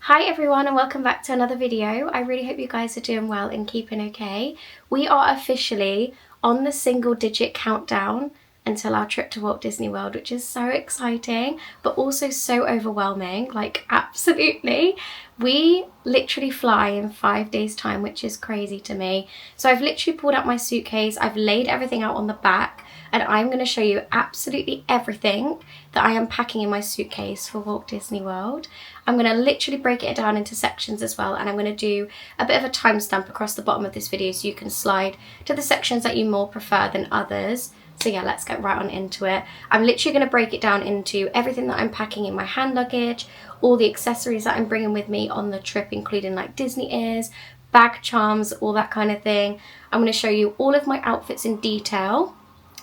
Hi everyone and welcome back to another video. I really hope you guys are doing well and keeping okay. We are officially on the single digit countdown until our trip to Walt Disney World, which is so exciting but also so overwhelming, like absolutely. We literally fly in 5 days time, which is crazy to me. So I've literally pulled out my suitcase, I've laid everything out on the back, and I'm going to show you absolutely everything that I am packing in my suitcase for Walt Disney World. I'm going to literally break it down into sections as well, and I'm going to do a bit of a timestamp across the bottom of this video so you can slide to the sections that you more prefer than others. So yeah, let's get right on into it. I'm literally going to break it down into everything that I'm packing in my hand luggage, all the accessories that I'm bringing with me on the trip, including like Disney ears, bag charms, all that kind of thing. I'm going to show you all of my outfits in detail.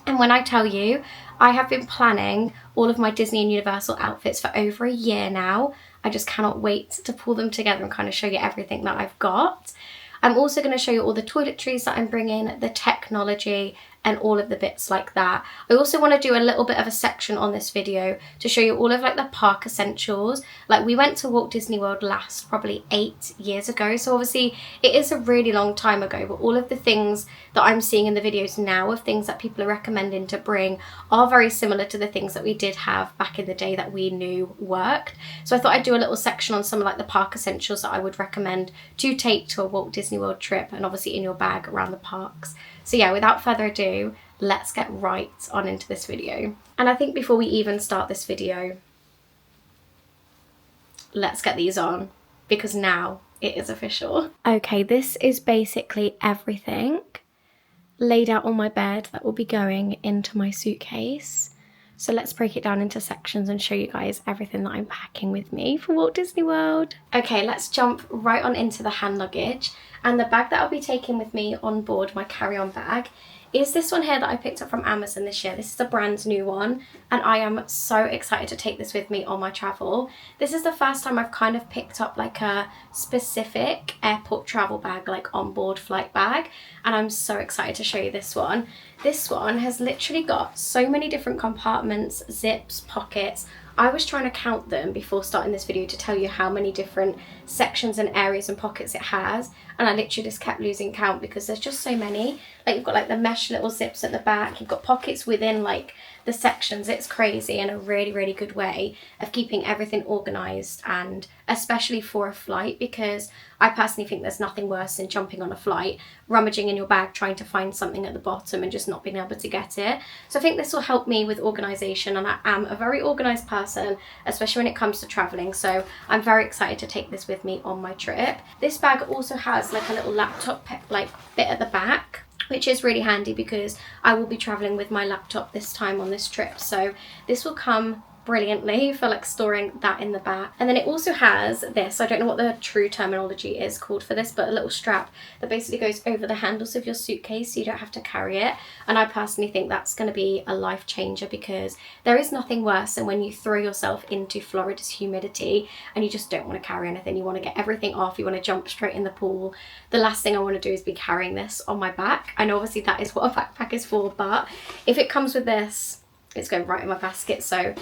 And when I tell you, I have been planning all of my Disney and Universal outfits for over a year now. I just cannot wait to pull them together and kind of show you everything that I've got. I'm also going to show you all the toiletries that I'm bringing, the technology, and all of the bits like that. I also want to do a little bit of a section on this video to show you all of like the park essentials. Like we went to Walt Disney World last probably 8 years ago, so obviously it is a really long time ago, but all of the things that I'm seeing in the videos now of things that people are recommending to bring are very similar to the things that we did have back in the day that we knew worked. So I thought I'd do a little section on some of like the park essentials that I would recommend to take to a Walt Disney World trip, and obviously in your bag around the parks. So yeah, without further ado, let's get right on into this video. And I think before we even start this video, let's get these on, because now it is official. Okay, this is basically everything laid out on my bed that will be going into my suitcase. So let's break it down into sections and show you guys everything that I'm packing with me for Walt Disney World. Okay, let's jump right on into the hand luggage. And the bag that I'll be taking with me on board, my carry-on bag, is this one here that I picked up from Amazon this year. This is a brand new one, and I am so excited to take this with me on my travel. This is the first time I've kind of picked up like a specific airport travel bag, like on-board flight bag, and I'm so excited to show you this one. This one has literally got so many different compartments, zips, pockets. I was trying to count them before starting this video to tell you how many different sections and areas and pockets it has, and I literally just kept losing count because there's just so many. Like you've got like the mesh little zips at the back, you've got pockets within like the sections. It's crazy, and a really, really good way of keeping everything organised, and especially for a flight, because I personally think there's nothing worse than jumping on a flight, rummaging in your bag, trying to find something at the bottom and just not being able to get it. So I think this will help me with organisation, and I am a very organised person, especially when it comes to travelling, so I'm very excited to take this with me on my trip. This bag also has like a little laptop like bit at the back, which is really handy because I will be traveling with my laptop this time on this trip, so this will come brilliantly for like storing that in the back. And then it also has this, I don't know what the true terminology is called for this, but a little strap that basically goes over the handles of your suitcase so you don't have to carry it. And I personally think that's going to be a life changer, because there is nothing worse than when you throw yourself into Florida's humidity and you just don't want to carry anything. You want to get everything off, you want to jump straight in the pool. The last thing I want to do is be carrying this on my back. I know obviously that is what a backpack is for, but if it comes with this, it's going right in my basket. So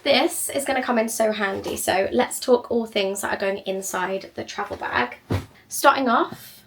this is going to come in so handy. So let's talk all things that are going inside the travel bag. Starting off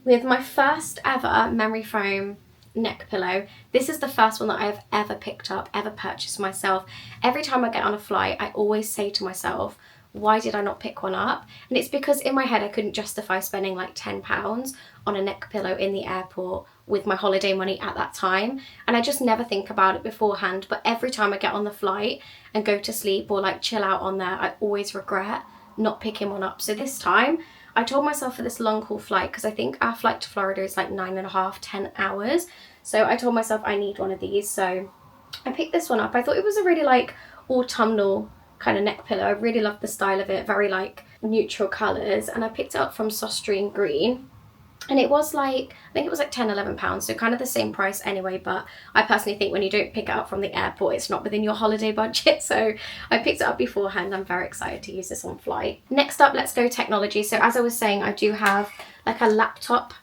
with my first ever memory foam neck pillow. This is the first one that I have ever picked up, ever purchased myself. Every time I get on a flight, I always say to myself, why did I not pick one up? And it's because in my head I couldn't justify spending like £10 on a neck pillow in the airport with my holiday money at that time, and I just never think about it beforehand. But every time I get on the flight and go to sleep or like chill out on there, I always regret not picking one up. So this time I told myself for this long haul flight, because I think our flight to Florida is like 9.5, 10 hours, so I told myself I need one of these, so I picked this one up. I thought it was a really like autumnal kind of neck pillow. I really loved the style of it, very like neutral colours, and I picked it up from Sostrine Green, and it was like, I think it was like £10–11, so kind of the same price anyway. But I personally think when you don't pick it up from the airport, it's not within your holiday budget, so I picked it up beforehand. I'm very excited to use this on flight. Next up, let's go technology. So as I was saying, I do have like a laptop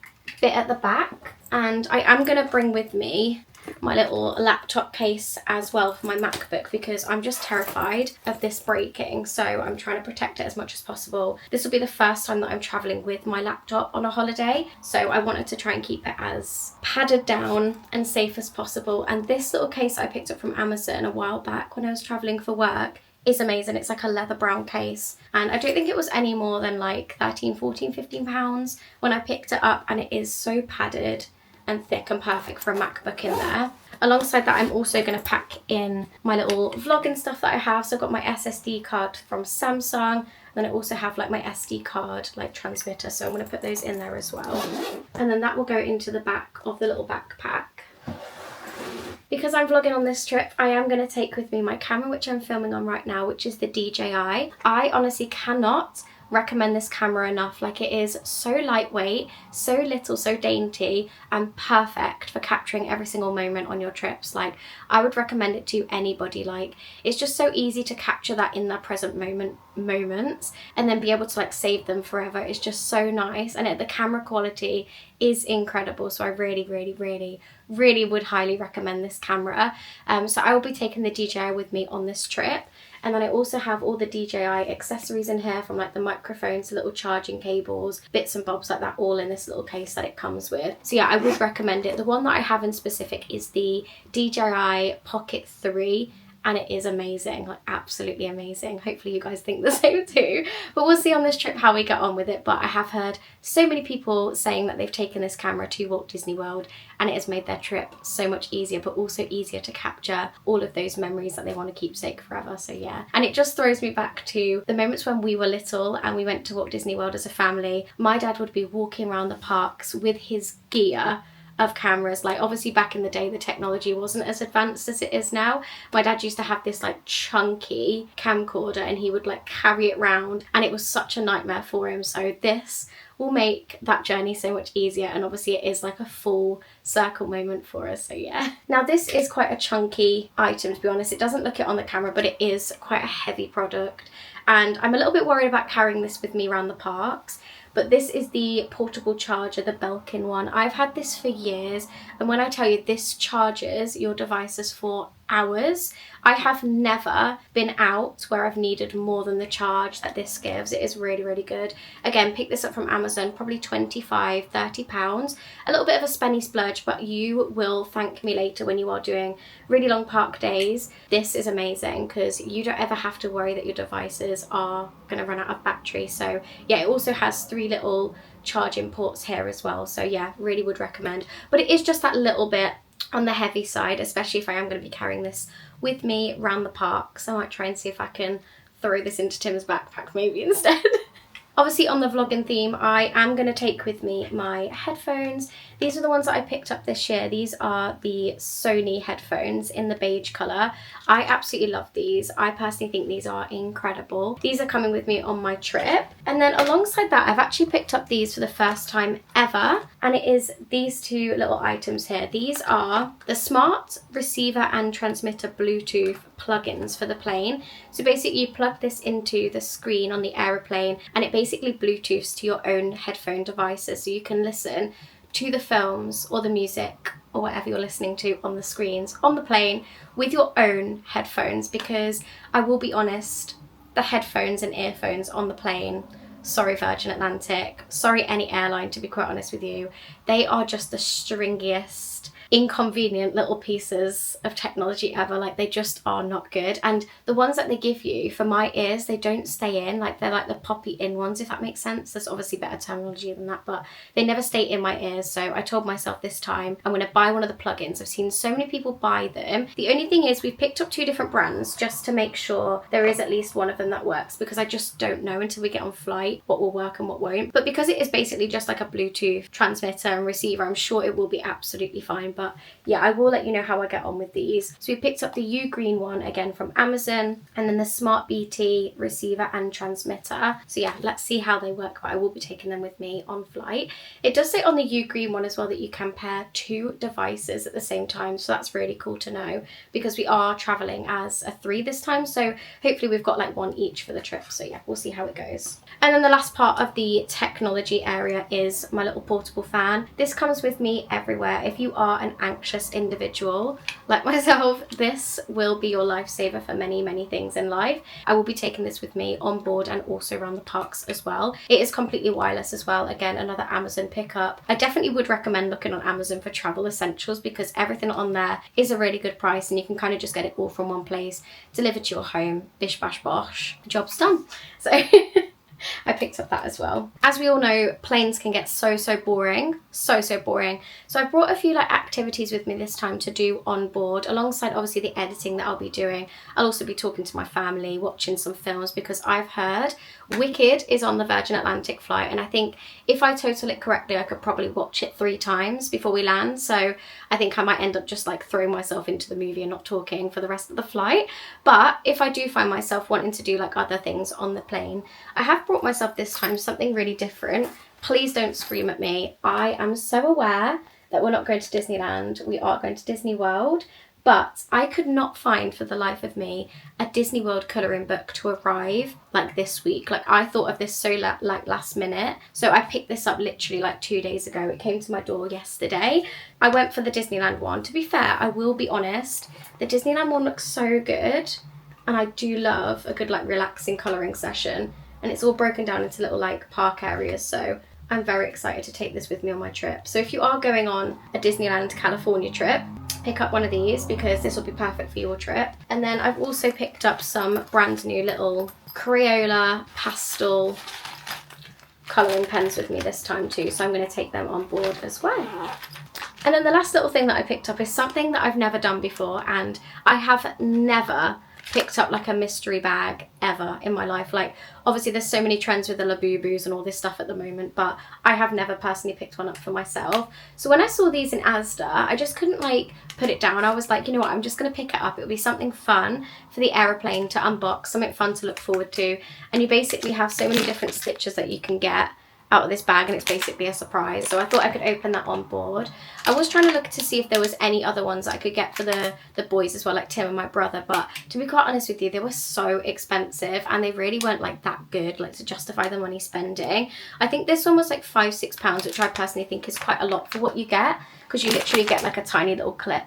bit at the back, and I am going to bring with me my little laptop case as well for my MacBook, because I'm just terrified of this breaking, so I'm trying to protect it as much as possible. This will be the first time that I'm traveling with my laptop on a holiday, so I wanted to try and keep it as padded down and safe as possible. And this little case I picked up from Amazon a while back when I was traveling for work is amazing. It's like a leather brown case, and I don't think it was any more than like 13, 14, 15 pounds when I picked it up, and it is so padded and thick and perfect for a MacBook in there. Alongside that, I'm also going to pack in my little vlogging stuff that I have. So I've got my SSD card from Samsung, and then I also have like my SD card like transmitter, so I'm going to put those in there as well. And then that will go into the back of the little backpack. Because I'm vlogging on this trip, I am going to take with me my camera, which I'm filming on right now, which is the DJI. I honestly cannot recommend this camera enough. Like, it is so lightweight, so little, so dainty, and perfect for capturing every single moment on your trips. Like, I would recommend it to anybody. Like, it's just so easy to capture that in that present moments and then be able to like save them forever. It's just so nice, and the camera quality is incredible. So I really would highly recommend this camera. So I will be taking the DJI with me on this trip. And then I also have all the DJI accessories in here, from like the microphones to little charging cables, bits and bobs like that, all in this little case that it comes with. So yeah, I would recommend it. The one that I have in specific is the DJI Pocket 3. And it is amazing, like absolutely amazing. Hopefully you guys think the same too. But we'll see on this trip how we get on with it. But I have heard so many people saying that they've taken this camera to Walt Disney World and it has made their trip so much easier, but also easier to capture all of those memories that they want to keepsake forever. So yeah, and it just throws me back to the moments when we were little and we went to Walt Disney World as a family. My dad would be walking around the parks with his gear of cameras. Like, obviously back in the day the technology wasn't as advanced as it is now. My dad used to have this like chunky camcorder and he would like carry it round, and it was such a nightmare for him. So this will make that journey so much easier, and obviously it is like a full circle moment for us. So yeah, now this is quite a chunky item, to be honest. It doesn't look it on the camera, but it is quite a heavy product, and I'm a little bit worried about carrying this with me around the parks. But this is the portable charger, the Belkin one. I've had this for years, and when I tell you, this charges your devices for hours. I have never been out where I've needed more than the charge that this gives. It is really good. Again, pick this up from Amazon, probably 25, 30 pounds. A little bit of a spenny splurge, but you will thank me later when you are doing really long park days. This is amazing because you don't ever have to worry that your devices are going to run out of battery. So yeah, it also has 3 little charging ports here as well. So yeah, really would recommend. But it is just that little bit on the heavy side, especially if I am going to be carrying this with me around the parks. I might try and see if I can throw this into Tim's backpack maybe instead. Obviously on the vlogging theme, I am going to take with me my headphones. These are the ones that I picked up this year. These are the Sony headphones in the beige colour. I absolutely love these. I personally think these are incredible. These are coming with me on my trip. And then alongside that, I've actually picked up these for the first time ever. And it is these 2 little items here. These are the smart receiver and transmitter Bluetooth plugins for the plane. So basically you plug this into the screen on the aeroplane and it basically Bluetooths to your own headphone devices, so you can listen to the films or the music or whatever you're listening to on the screens on the plane with your own headphones. Because I will be honest, the headphones and earphones on the plane, sorry Virgin Atlantic, sorry any airline, to be quite honest with you, they are just the stringiest, inconvenient little pieces of technology ever. Like, they just are not good. And the ones that they give you for my ears, they don't stay in. Like, they're like the poppy in ones, if that makes sense. There's obviously better terminology than that, but they never stay in my ears. So I told myself this time I'm going to buy one of the plugins. I've seen so many people buy them. The only thing is we've picked up 2 different brands just to make sure there is at least one of them that works, because I just don't know until we get on flight what will work and what won't. But because it is basically just like a Bluetooth transmitter and receiver, I'm sure it will be absolutely fine. But yeah, I will let you know how I get on with these. So we picked up the U Green one again from Amazon, and then the Smart BT receiver and transmitter. So yeah, let's see how they work, but I will be taking them with me on flight. It does say on the U Green one as well that you can pair 2 devices at the same time, so that's really cool to know, because we are traveling as a 3 this time, so hopefully we've got like 1 each for the trip. So yeah, we'll see how it goes. And then the last part of the technology area is my little portable fan. This comes with me everywhere. If you are an an anxious individual like myself, this will be your lifesaver for many, many things in life. I will be taking this with me on board and also around the parks as well. It is completely wireless as well. Again, another Amazon pickup. I definitely would recommend looking on Amazon for travel essentials because everything on there is a really good price and you can kind of just get it all from one place, delivered to your home, bish bash bosh, job's done. So I picked up that as well. As we all know, planes can get so boring, so boring. So I've brought a few like activities with me this time to do on board, alongside obviously the editing that I'll be doing. I'll also be talking to my family, watching some films, because I've heard Wicked is on the Virgin Atlantic flight, and I think if I total it correctly, I could probably watch it 3 times before we land. So I think I might end up just like throwing myself into the movie and not talking for the rest of the flight. But if I do find myself wanting to do like other things on the plane, I have brought myself this time something really different. Please don't scream at me. I am so aware that we're not going to Disneyland. We are going to Disney World. But I could not find for the life of me a Disney World colouring book to arrive like this week. Like I thought of this so like last minute. So I picked this up literally like 2 days ago. It came to my door yesterday. I went for the Disneyland one. To be fair, I will be honest, the Disneyland one looks so good. And I do love a good like relaxing colouring session. And it's all broken down into little like park areas. So I'm very excited to take this with me on my trip. So if you are going on a Disneyland California trip, pick up one of these because this will be perfect for your trip. And then I've also picked up some brand new little Crayola pastel colouring pens with me this time too. So I'm going to take them on board as well. And then the last little thing that I picked up is something that I've never done before, and I have never picked up like a mystery bag ever in my life. Like obviously there's so many trends with the Labubu's and all this stuff at the moment, but I have never personally picked one up for myself. So when I saw these in Asda, I just couldn't like put it down. I was like, you know what, I'm just going to pick it up. It'll be something fun for the aeroplane to unbox, something fun to look forward to. And you basically have so many different stitches that you can get out of this bag, and it's basically a surprise. So I thought I could open that on board. I was trying to look to see if there was any other ones that I could get for the boys as well, like Tim and my brother, but to be quite honest with you, they were so expensive and they really weren't like that good, like to justify the money spending. I think this one was like £5-6, which I personally think is quite a lot for what you get, because you literally get like a tiny little clip.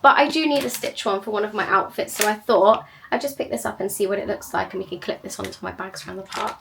But I do need a stitch one for one of my outfits, so I thought I'd just pick this up and see what it looks like, and we can clip this onto my bags around the park.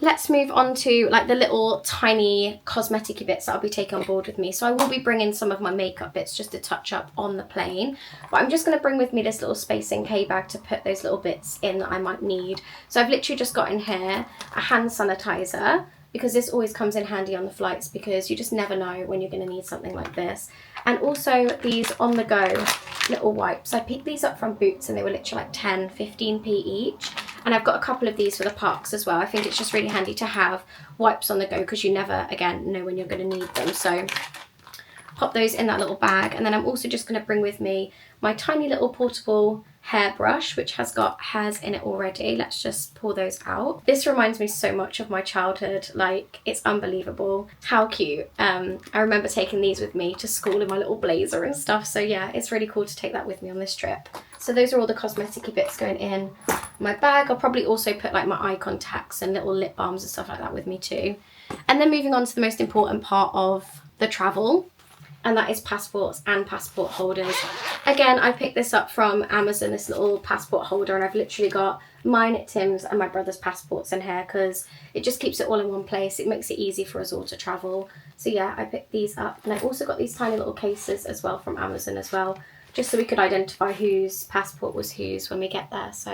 Let's move on to like the little tiny cosmetic-y bits that I'll be taking on board with me. So I will be bringing some of my makeup bits just to touch up on the plane. But I'm just going to bring with me this little Space NK bag to put those little bits in that I might need. So I've literally just got in here a hand sanitizer, because this always comes in handy on the flights because you just never know when you're going to need something like this. And also these on-the-go little wipes. I picked these up from Boots and they were literally like 10-15p each. And I've got a couple of these for the parks as well. I think it's just really handy to have wipes on the go because you never, again, know when you're going to need them. So pop those in that little bag. And then I'm also just going to bring with me my tiny little portable hairbrush, which has got hairs in it already. Let's just pull those out. This reminds me so much of my childhood. Like, it's unbelievable how cute. I remember taking these with me to school in my little blazer and stuff. So yeah, it's really cool to take that with me on this trip. So those are all the cosmetic-y bits going in my bag. I'll probably also put like my eye contacts and little lip balms and stuff like that with me too. And then moving on to the most important part of the travel, and that is passports and passport holders. Again, I picked this up from Amazon, this little passport holder, and I've literally got mine, Tim's and my brother's passports in here because it just keeps it all in one place. It makes it easy for us all to travel. So yeah, I picked these up, and I also got these tiny little cases as well from Amazon as well, just so we could identify whose passport was whose when we get there. So,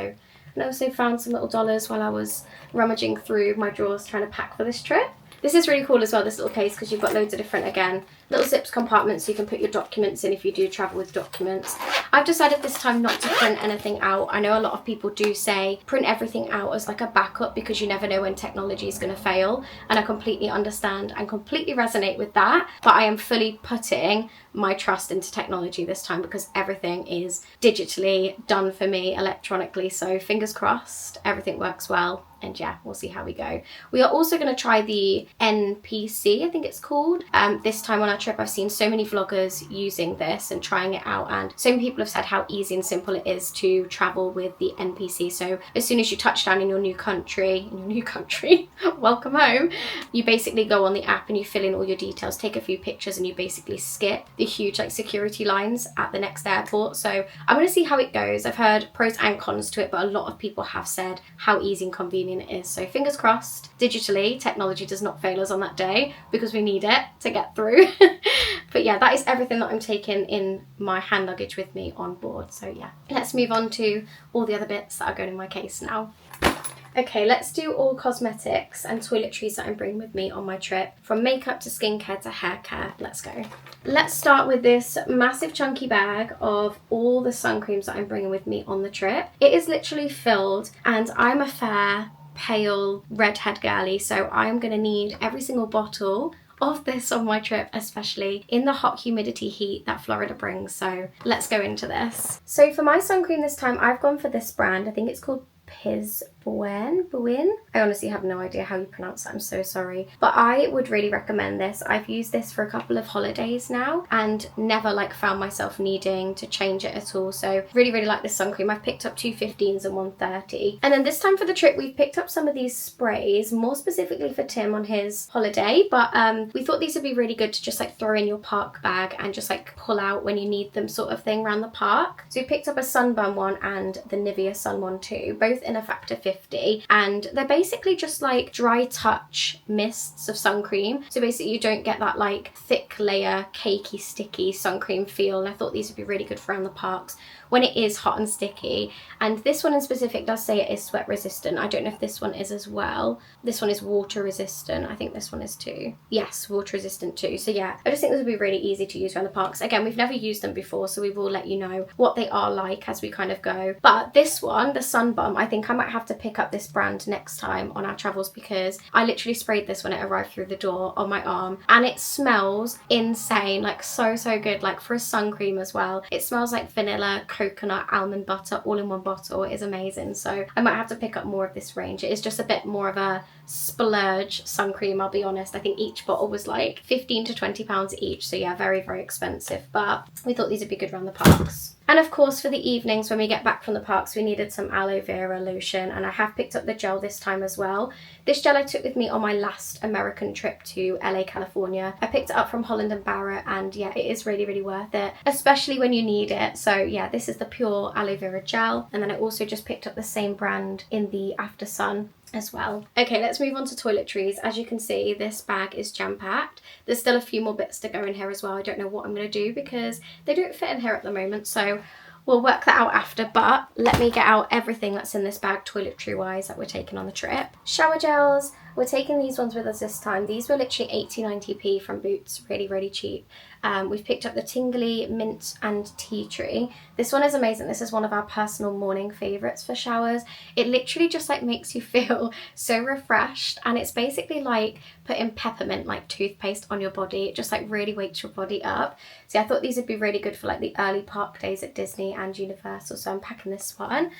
and I also found some little dollars while I was rummaging through my drawers trying to pack for this trip. This is really cool as well, this little case, because you've got loads of different, again, little zips compartments so you can put your documents in if you do travel with documents. I've decided this time not to print anything out. I know a lot of people do say print everything out as like a backup because you never know when technology is going to fail, and I completely understand and completely resonate with that, but I am fully putting my trust into technology this time because everything is digitally done for me electronically. So fingers crossed everything works well and yeah, we'll see how we go. We are also going to try the NPC, I think it's called. This time on our trip, I've seen so many vloggers using this and trying it out, and so many people have said how easy and simple it is to travel with the NPC. So as soon as you touch down in your new country, welcome home, you basically go on the app and you fill in all your details, take a few pictures, and you basically skip the huge like security lines at the next airport. So I'm going to see how it goes. I've heard pros and cons to it, but a lot of people have said how easy and convenient it is. So fingers crossed, digitally, technology does not fail us on that day, because we need it to get through. But yeah, that is everything that I'm taking in my hand luggage with me on board. So yeah, let's move on to all the other bits that are going in my case now. Okay, let's do all cosmetics and toiletries that I'm bringing with me on my trip, from makeup to skincare to hair care. Let's go. Let's start with this massive chunky bag of all the sun creams that I'm bringing with me on the trip. It is literally filled, and I'm a fair, pale, redhead girly, so I'm gonna need every single bottle of this on my trip, especially in the hot humidity heat that Florida brings. So let's go into this. So for my sun cream this time, I've gone for this brand. I think it's called Buin. I honestly have no idea how you pronounce that, I'm so sorry, but I would really recommend this. I've used this for a couple of holidays now and never like found myself needing to change it at all. So really like this sun cream. I've picked up 2 15s and 130, and then this time for the trip we've picked up some of these sprays, more specifically for Tim on his holiday, but we thought these would be really good to just like throw in your park bag and just like pull out when you need them, sort of thing, around the park. So we picked up a sunburn one and the Nivea sun one too, both in a factor 50, and they're basically just like dry touch mists of sun cream. So basically you don't get that like thick layer cakey sticky sun cream feel, and I thought these would be really good for around the parks when it is hot and sticky. And this one in specific does say it is sweat resistant. I don't know if this one is as well. This one is water resistant. I think this one is too. Yes, water resistant too. So yeah, I just think this would be really easy to use around the parks. Again, we've never used them before, so we will let you know what they are like as we kind of go. But this one, the Sun Bum, I think I might have to pick up this brand next time on our travels, because I literally sprayed this when it arrived through the door on my arm, and it smells insane, like so good, like for a sun cream as well. It smells like vanilla, coconut, almond butter all in one bottle. It is amazing. So I might have to pick up more of this range. It is just a bit more of a splurge sun cream, I'll be honest. I think each bottle was like 15 to 20 pounds each, so yeah, very expensive, but we thought these would be good around the parks. And of course for the evenings when we get back from the parks, we needed some aloe vera lotion, and I have picked up the gel this time as well. This gel I took with me on my last American trip to LA, California. I picked it up from Holland & Barrett, and yeah, it is really worth it, especially when you need it. So yeah, this is the pure aloe vera gel, and then I also just picked up the same brand in the After Sun as well. Okay, let's move on to toiletries. As you can see, this bag is jam-packed. There's still a few more bits to go in here as well. I don't know what I'm going to do because they don't fit in here at the moment, so we'll work that out after. But let me get out everything that's in this bag toiletry wise that we're taking on the trip. Shower gels, we're taking these ones with us this time. These were literally 80-90p from Boots, really cheap. We've picked up the Tingly Mint and Tea Tree. This one is amazing. This is one of our personal morning favourites for showers. It literally just like makes you feel so refreshed, and it's basically like putting peppermint like toothpaste on your body. It just like really wakes your body up. So I thought these would be really good for like the early park days at Disney and Universal, so I'm packing this one.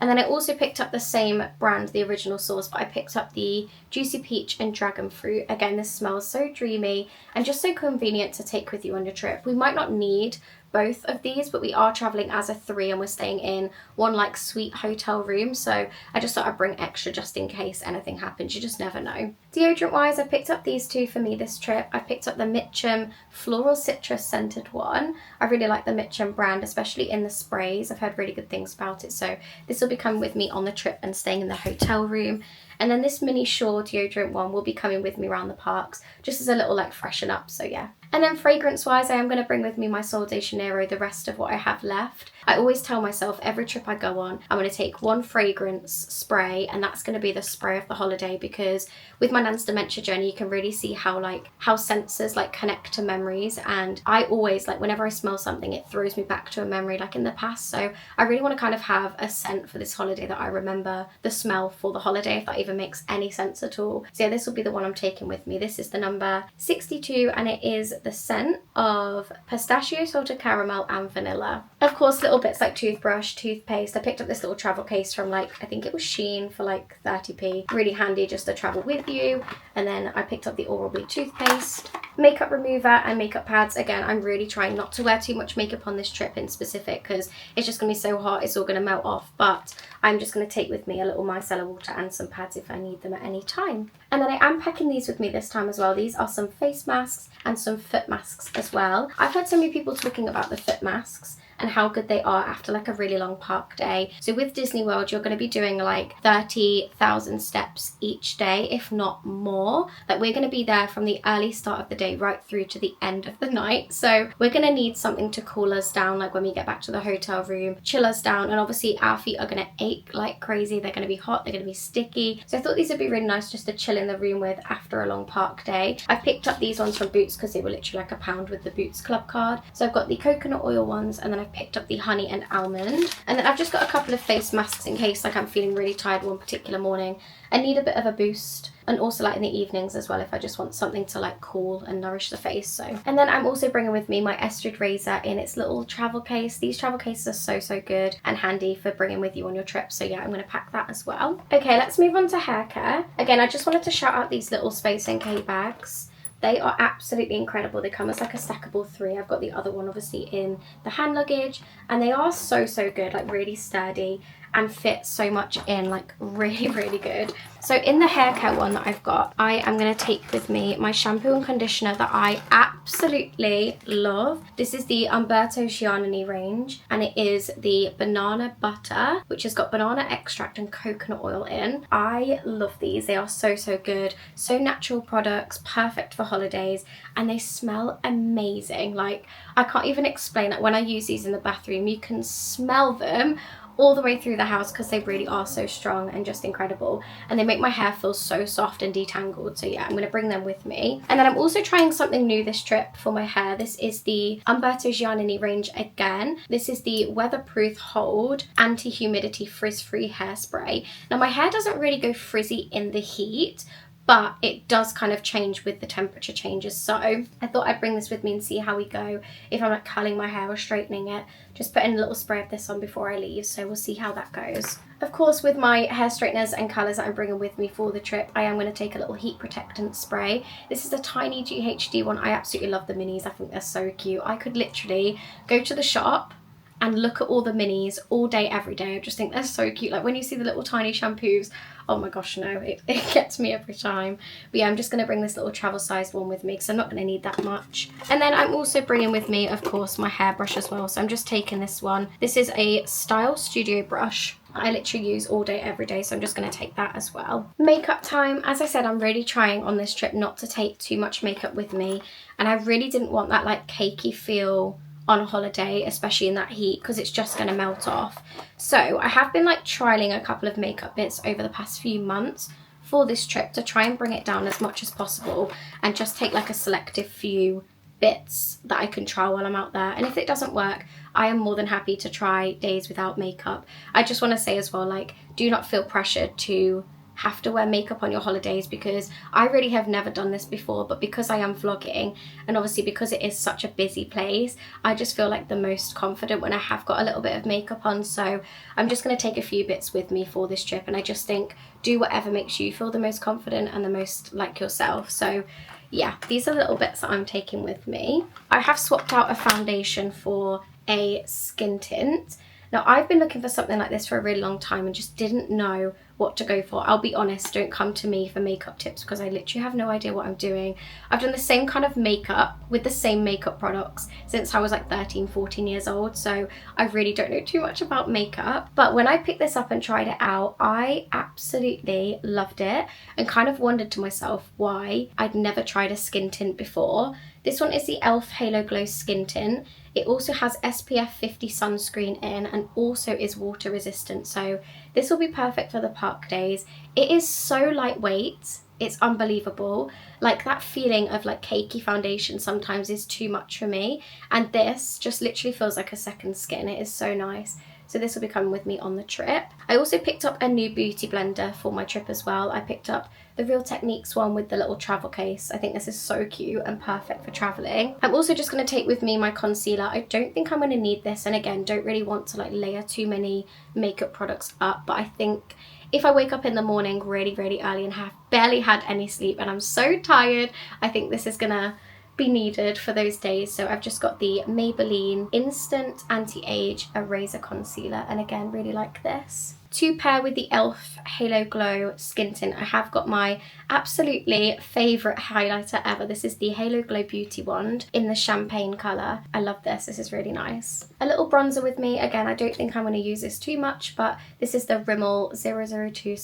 And then I also picked up the same brand, the Original Source, but I picked up the Juicy Peach and Dragon Fruit. Again, this smells so dreamy and just so convenient to take with you on your trip. We might not need both of these, but we are traveling as a 3 and we're staying in one like sweet hotel room, so I just thought I'd bring extra just in case anything happens. You just never know. Deodorant wise, I picked up these two for me this trip. I picked up the Mitchum Floral Citrus scented one. I really like the Mitchum brand, especially in the sprays. I've heard really good things about it, so this will be coming with me on the trip and staying in the hotel room. And then this Mini Shore deodorant one will be coming with me around the parks, just as a little like freshen up, so yeah. And then fragrance wise, I am going to bring with me my Sol de Janeiro, the rest of what I have left. I always tell myself every trip I go on, I'm going to take one fragrance spray, and that's going to be the spray of the holiday, because with my nan's dementia journey, you can really see how senses like connect to memories, and I always like whenever I smell something, it throws me back to a memory like in the past. So I really want to kind of have a scent for this holiday that I remember the smell for the holiday, if that even makes any sense at all. So yeah, this will be the one I'm taking with me. This is the number 62, and it is the scent of pistachio, salted caramel and vanilla. Of course, little bits like toothbrush, toothpaste. I picked up this little travel case from like, I think it was Shein for like 30p. Really handy just to travel with you. And then I picked up the Oral-B toothpaste, makeup remover and makeup pads. Again, I'm really trying not to wear too much makeup on this trip in specific because it's just going to be so hot, it's all going to melt off. But I'm just going to take with me a little micellar water and some pads if I need them at any time. And then I am packing these with me this time as well. These are some face masks and some foot masks as well. I've heard so many people talking about the foot masks and how good they are after like a really long park day. So with Disney World, you're going to be doing like 30,000 steps each day, if not more. Like we're going to be there from the early start of the day right through to the end of the night. So we're going to need something to cool us down, like when we get back to the hotel room, chill us down. And obviously our feet are going to ache like crazy. They're going to be hot, they're going to be sticky. So I thought these would be really nice just to chill in the room with after a long park day. I picked up these ones from Boots because they were literally like £1 with the Boots Club card. So I've got the coconut oil ones, and then I've picked up the honey and almond. And then I've just got a couple of face masks in case like I'm feeling really tired one particular morning. I need a bit of a boost, and also like in the evenings as well if I just want something to like cool and nourish the face. So, and then I'm also bringing with me my Estrid razor in its little travel case. These travel cases are so good and handy for bringing with you on your trip. So yeah, I'm going to pack that as well. Okay, let's move on to hair care. Again, I just wanted to shout out these little Space NK bags. They are absolutely incredible. They come as like a stackable 3. I've got the other one obviously in the hand luggage, and they are so good, like really sturdy and fit so much in, like really good. So in the hair care one that I've got, I am going to take with me my shampoo and conditioner that I absolutely love. This is the Umberto Giannini range, and it is the banana butter, which has got banana extract and coconut oil in. I love these. They are so good. So natural products, perfect for holidays, and they smell amazing. Like I can't even explain that. When I use these in the bathroom, you can smell them all the way through the house because they really are so strong and just incredible, and they make my hair feel so soft and detangled. So yeah, I'm going to bring them with me. And then I'm also trying something new this trip for my hair. This is the Umberto Giannini range again. This is the Weatherproof Hold Anti-Humidity Frizz-Free Hairspray. Now my hair doesn't really go frizzy in the heat, but it does kind of change with the temperature changes. So I thought I'd bring this with me and see how we go. If I'm like curling my hair or straightening it, just put in a little spray of this on before I leave. So we'll see how that goes. Of course, with my hair straighteners and colours that I'm bringing with me for the trip, I am going to take a little heat protectant spray. This is a tiny GHD one. I absolutely love the minis. I think they're so cute. I could literally go to the shop and look at all the minis all day, every day. I just think they're so cute. Like when you see the little tiny shampoos, oh my gosh, no, it gets me every time. But yeah, I'm just going to bring this little travel sized one with me because I'm not going to need that much. And then I'm also bringing with me, of course, my hairbrush as well. So I'm just taking this one. This is a Style Studio brush. I literally use all day, every day, so I'm just going to take that as well. Makeup time. As I said, I'm really trying on this trip not to take too much makeup with me. And I really didn't want that like cakey feel on holiday, especially in that heat, because it's just going to melt off. So I have been like trialing a couple of makeup bits over the past few months for this trip to try and bring it down as much as possible and just take like a selective few bits that I can try while I'm out there. And if it doesn't work, I am more than happy to try days without makeup. I just want to say as well, like, do not feel pressured to have to wear makeup on your holidays, because I really have never done this before, but because I am vlogging and obviously because it is such a busy place, I just feel like the most confident when I have got a little bit of makeup on. So I'm just going to take a few bits with me for this trip, and I just think do whatever makes you feel the most confident and the most like yourself. So yeah, these are little bits that I'm taking with me. I have swapped out a foundation for a skin tint. Now I've been looking for something like this for a really long time and just didn't know what to go for. I'll be honest, don't come to me for makeup tips because I literally have no idea what I'm doing. I've done the same kind of makeup with the same makeup products since I was like 13, 14 years old, so I really don't know too much about makeup. But when I picked this up and tried it out, I absolutely loved it and kind of wondered to myself why I'd never tried a skin tint before. This one is the e.l.f. Halo Glow Skin Tint. It also has SPF 50 sunscreen in and also is water resistant, so this will be perfect for the park days. It is so lightweight, it's unbelievable. Like that feeling of like cakey foundation sometimes is too much for me, and this just literally feels like a second skin. It is so nice. So this will be coming with me on the trip. I also picked up a new beauty blender for my trip as well. I picked up the Real Techniques one with the little travel case. I think this is so cute and perfect for traveling. I'm also just going to take with me my concealer. I don't think I'm going to need this, and again, don't really want to like layer too many makeup products up, but I think if I wake up in the morning really early and have barely had any sleep and I'm so tired, I think this is gonna be needed for those days. So I've just got the Maybelline Instant Anti-Age Eraser Concealer, and again, really like this. To pair with the e.l.f. Halo Glow Skin Tint, I have got my absolutely favourite highlighter ever. This is the Halo Glow Beauty Wand in the champagne colour. I love this, this is really nice. A little bronzer with me. Again, I don't think I'm going to use this too much, but this is the Rimmel 002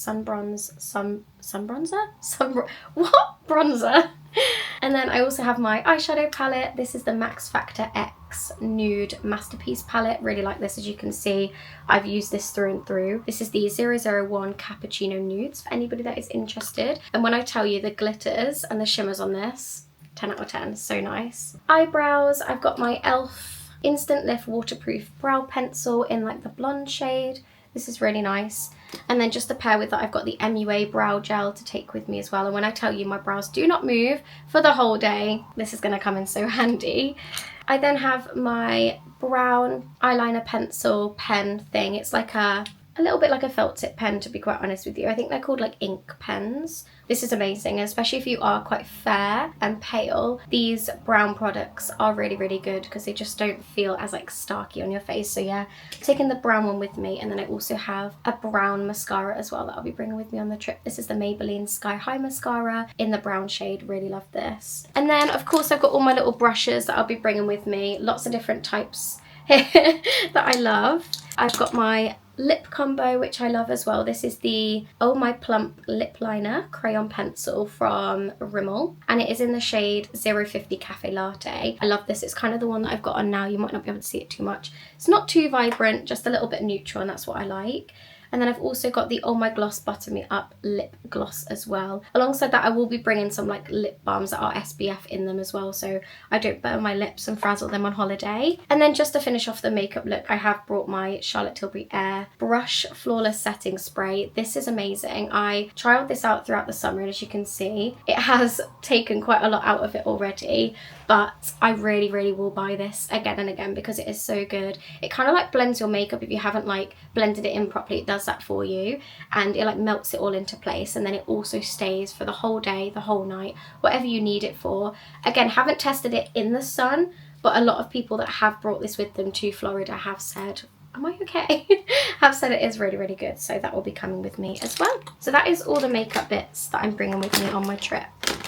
Bronzer. And then I also have my eyeshadow palette. This is the Max Factor X Nude Masterpiece palette. Really like this, as you can see. I've used this through and through. This is the 001 Cappuccino Nudes for anybody that is interested. And when I tell you the glitters and the shimmers on this, 10 out of 10, so nice. Eyebrows, I've got my e.l.f. Instant Lift Waterproof Brow Pencil in like the blonde shade. This is really nice. And then just to pair with that, I've got the MUA brow gel to take with me as well. And when I tell you my brows do not move for the whole day, this is going to come in so handy. I then have my brown eyeliner pencil pen thing. It's like a little bit like a felt tip pen, to be quite honest with you. I think they're called like ink pens. This is amazing, especially if you are quite fair and pale. These brown products are really good because they just don't feel as like starky on your face. So yeah, I'm taking the brown one with me, and then I also have a brown mascara as well that I'll be bringing with me on the trip. This is the Maybelline Sky High Mascara in the brown shade. Really love this. And then of course I've got all my little brushes that I'll be bringing with me. Lots of different types that I love. I've got my lip combo, which I love as well. This is the Oh My Plump Lip Liner Crayon Pencil from Rimmel, and it is in the shade 050 Cafe Latte. I love this. It's kind of the one that I've got on now. You might not be able to see it too much. It's not too vibrant, just a little bit neutral, and that's what I like. And then I've also got the Oh My Gloss Butter Me Up lip gloss as well. Alongside that, I will be bringing some like lip balms that are SPF in them as well, so I don't burn my lips and frazzle them on holiday. And then just to finish off the makeup look, I have brought my Charlotte Tilbury Air Brush Flawless Setting Spray. This is amazing. I trialed this out throughout the summer, and as you can see, it has taken quite a lot out of it already, but I really will buy this again and again because it is so good. It kind of like blends your makeup. If you haven't like blended it in properly, it does that for you, and it like melts it all into place, and then it also stays for the whole day, the whole night, whatever you need it for. Again, haven't tested it in the sun, but a lot of people that have brought this with them to Florida have said, am I okay? have said it is really good, so that will be coming with me as well. So that is all the makeup bits that I'm bringing with me on my trip.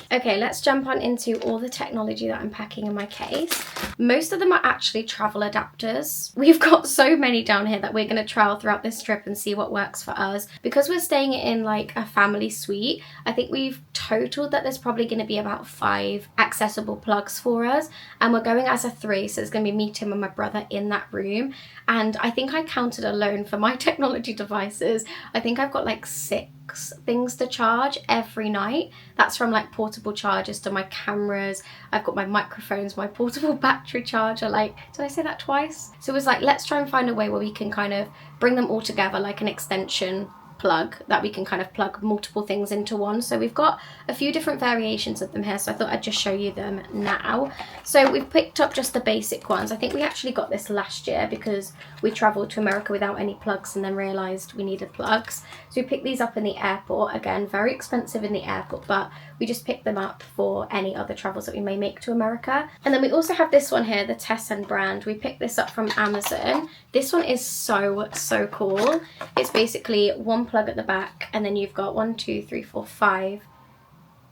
Okay, let's jump on into all the technology that I'm packing in my case. Most of them are actually travel adapters. We've got so many down here that we're going to trial throughout this trip and see what works for us. Because we're staying in like a family suite, I think we've totaled that there's probably going to be about 5 accessible plugs for us. And we're going as a 3, so it's going to be me, Tim and my brother in that room. And I think I counted alone for my technology devices. I think I've got like 6 things to charge every night. That's from like portable chargers to my cameras. I've got my microphones, my portable battery charger. Like, did I say that twice? So it was like, let's try and find a way where we can kind of bring them all together like an extension plug that we can kind of plug multiple things into one. So we've got a few different variations of them here, so I thought I'd just show you them now. So we've picked up just the basic ones. I think we actually got this last year because we travelled to America without any plugs and then realised we needed plugs. So we picked these up in the airport. Again, very expensive in the airport, but we just picked them up for any other travels that we may make to America. And then we also have this one here, the Tessen brand. We picked this up from Amazon. This one is so cool. It's basically one plug at the back, and then you've got 5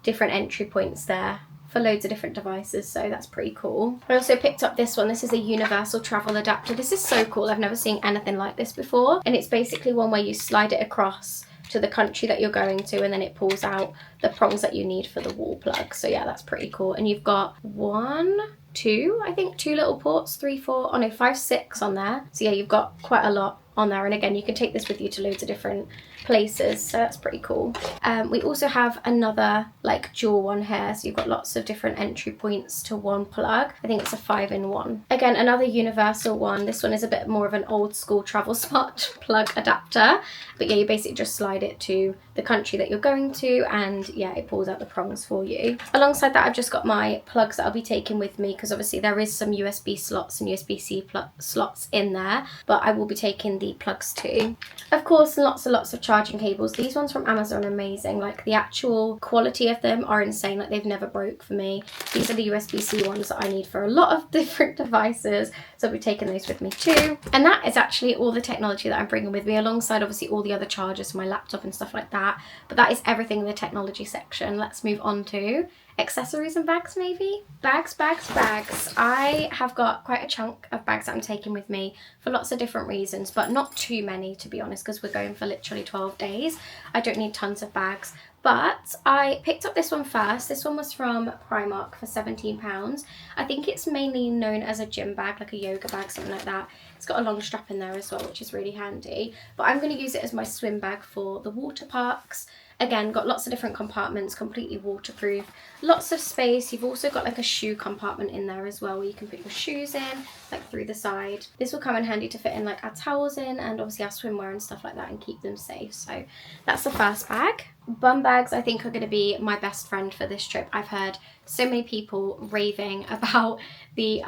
different entry points there for loads of different devices, so that's pretty cool. I also picked up this one. This is a universal travel adapter. This is so cool. I've never seen anything like this before, and it's basically one where you slide it across to the country that you're going to, and then it pulls out the prongs that you need for the wall plug. So yeah, that's pretty cool. And you've got 1, two, I think, 2 little ports, 3, 4, oh no, 5, 6 on there. So yeah, you've got quite a lot on there, and again, you can take this with you to loads of different places, so that's pretty cool. We also have another like dual one here, so you've got lots of different entry points to one plug. I think it's a 5-in-1. Again, another universal one. This one is a bit more of an old school travel spot plug adapter, but yeah, you basically just slide it to the country that you're going to, and yeah, it pulls out the prongs for you. Alongside that, I've just got my plugs that I'll be taking with me, because obviously there is some USB slots and USB-C slots in there, but I will be taking the plugs too. Of course, lots and lots of charging cables. These ones from Amazon are amazing. Like, the actual quality of them are insane. Like, they've never broke for me. These are the USB-C ones that I need for a lot of different devices, so I'll be taking those with me too. And that is actually all the technology that I'm bringing with me, alongside obviously all the other chargers for my laptop and stuff like that. But that is everything in the technology section. Let's move on to accessories and bags, maybe? Bags, bags, bags. I have got quite a chunk of bags that I'm taking with me for lots of different reasons, but not too many, to be honest, because we're going for literally 12 days. I don't need tons of bags. But I picked up this one first. This one was from Primark for £17. I think it's mainly known as a gym bag, like a yoga bag, something like that. It's got a long strap in there as well, which is really handy. But I'm going to use it as my swim bag for the water parks. Again, got lots of different compartments, completely waterproof, lots of space. You've also got like a shoe compartment in there as well, where you can put your shoes in, like through the side. This will come in handy to fit in like our towels in, and obviously our swimwear and stuff like that, and keep them safe. So that's the first bag. Bum bags, I think, are going to be my best friend for this trip. I've heard so many people raving about the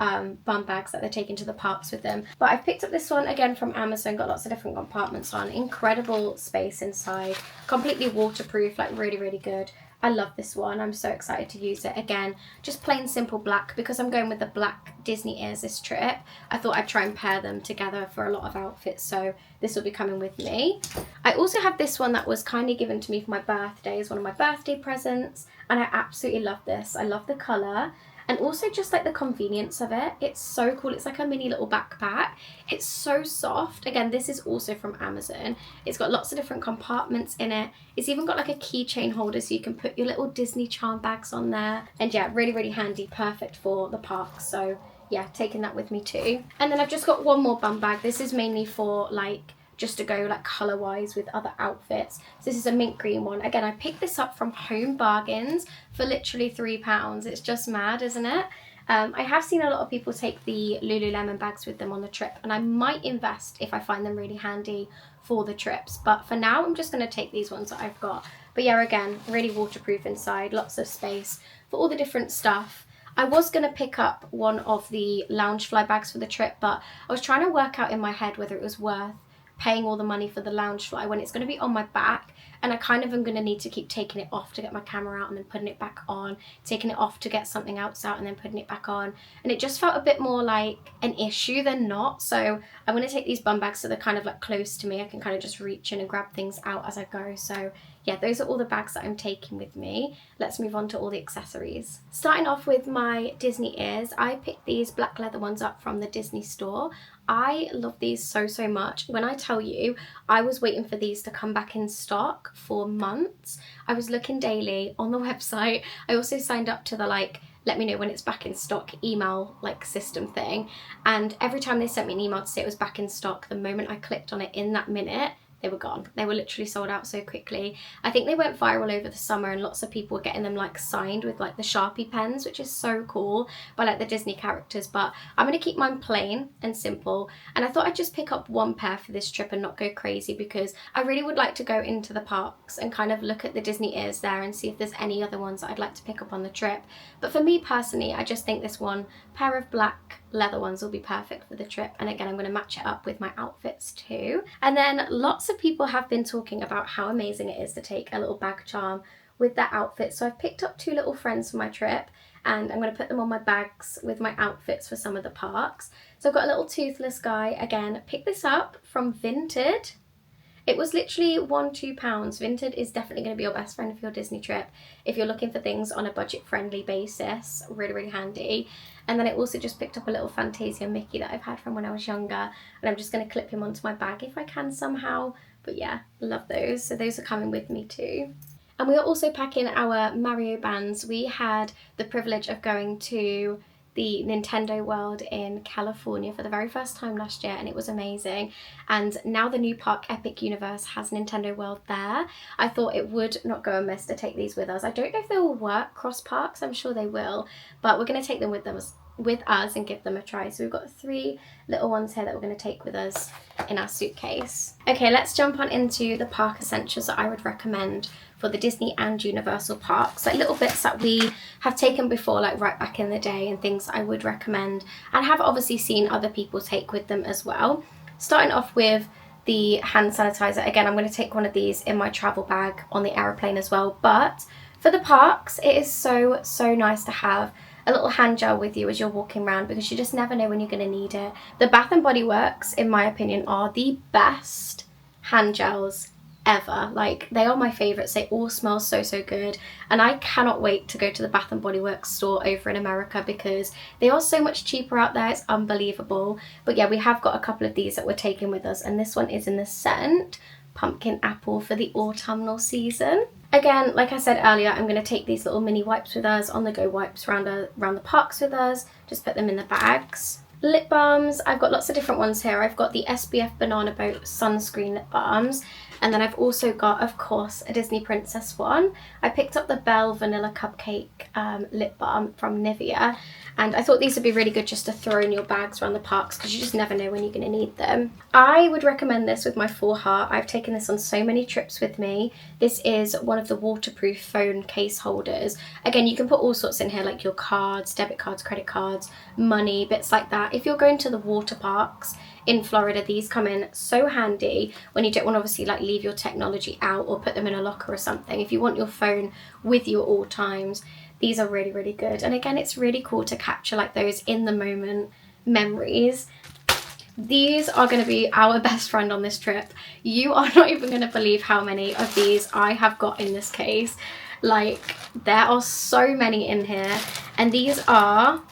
bum bags that they're taking to the parks with them. But I've picked up this one again from Amazon, got lots of different compartments on, incredible space inside, completely waterproof, like really, really good. I love this one. I'm so excited to use it. Again, just plain simple black, because I'm going with the black Disney ears this trip. I thought I'd try and pair them together for a lot of outfits, so this will be coming with me. I also have this one that was kindly given to me for my birthday as one of my birthday presents, and I absolutely love this. I love the colour. And also just like the convenience of it. It's so cool. It's like a mini little backpack. It's so soft. Again, this is also from Amazon. It's got lots of different compartments in it. It's even got like a keychain holder, so you can put your little Disney charm bags on there. And yeah, really, really handy. Perfect for the park. So yeah, taking that with me too. And then I've just got one more bum bag. This is mainly for like just to go like colour wise with other outfits. So this is a mint green one. Again, I picked this up from Home Bargains for literally £3. It's just mad, isn't it? I have seen a lot of people take the Lululemon bags with them on the trip, and I might invest if I find them really handy for the trips. But for now, I'm just going to take these ones that I've got. But yeah, again, really waterproof inside, lots of space for all the different stuff. I was going to pick up one of the Loungefly bags for the trip, but I was trying to work out in my head whether it was worth paying all the money for the Loungefly when it's going to be on my back, and I kind of am going to need to keep taking it off to get my camera out and then putting it back on, taking it off to get something else out and then putting it back on, and it just felt a bit more like an issue than not. So I'm going to take these bum bags so they're kind of like close to me. I can kind of just reach in and grab things out as I go. So yeah, those are all the bags that I'm taking with me. Let's move on to all the accessories. Starting off with my Disney ears, I picked these black leather ones up from the Disney store. I love these so, so much. When I tell you, I was waiting for these to come back in stock for months. I was looking daily on the website. I also signed up to the like, let me know when it's back in stock email like system thing. And every time they sent me an email to say it was back in stock, the moment I clicked on it, in that minute, they were gone. They were literally sold out so quickly. I think they went viral over the summer, and lots of people were getting them like signed with like the Sharpie pens, which is so cool, by like the Disney characters. But I'm going to keep mine plain and simple, and I thought I'd just pick up one pair for this trip and not go crazy, because I really would like to go into the parks and kind of look at the Disney ears there and see if there's any other ones that I'd like to pick up on the trip. But for me personally, I just think this one pair of black leather ones will be perfect for the trip, and again, I'm going to match it up with my outfits too. And then lots of people have been talking about how amazing it is to take a little bag charm with that outfit, so I've picked up 2 little friends for my trip, and I'm going to put them on my bags with my outfits for some of the parks. So I've got a little toothless guy. Again, pick this up from Vinted. It was literally £1-2. Vinted is definitely going to be your best friend for your Disney trip if you're looking for things on a budget-friendly basis. Really, really handy. And then I also just picked up a little Fantasia Mickey that I've had from when I was younger, and I'm just going to clip him onto my bag if I can somehow. But yeah, love those. So those are coming with me too. And we are also packing our Mario bands. We had the privilege of going to the Nintendo World in California for the very first time last year, and it was amazing. And now the new park, Epic Universe, has Nintendo World there. I thought it would not go amiss to take these with us. I don't know if they will work cross parks, I'm sure they will, but we're going to take them with us and give them a try. So we've got 3 little ones here that we're going to take with us in our suitcase. Okay, let's jump on into the park essentials that I would recommend for the Disney and Universal parks, like little bits that we have taken before, like right back in the day, and things I would recommend and have obviously seen other people take with them as well. Starting off with the hand sanitizer. Again, I'm going to take one of these in my travel bag on the aeroplane as well, but for the parks it is so nice to have a little hand gel with you as you're walking around, because you just never know when you're going to need it. The Bath & Body Works, in my opinion, are the best hand gels ever. Like, they are my favourites. They all smell so good, and I cannot wait to go to the Bath & Body Works store over in America because they are so much cheaper out there. It's unbelievable. But yeah, we have got a couple of these that we're taking with us, and this one is in the scent Pumpkin Apple for the autumnal season. Again, like I said earlier, I'm going to take these little mini wipes with us, on-the-go wipes around the parks with us. Just put them in the bags. Lip balms, I've got lots of different ones here. I've got the SPF Banana Boat sunscreen lip balms, and then I've also got, of course, a Disney Princess one. I picked up the Belle Vanilla Cupcake lip balm from Nivea, and I thought these would be really good just to throw in your bags around the parks because you just never know when you're going to need them. I would recommend this with my 4 Heart. I've taken this on so many trips with me. This is one of the waterproof phone case holders. Again, you can put all sorts in here, like your cards, debit cards, credit cards, money, bits like that. If you're going to the water parks in Florida, these come in so handy when you don't want to obviously like leave your technology out or put them in a locker or something. If you want your phone with you at all times, these are really good. And again, it's really cool to capture like those in the moment memories. These are going to be our best friend on this trip. You are not even going to believe how many of these I have got in this case. Like, there are so many in here, and these are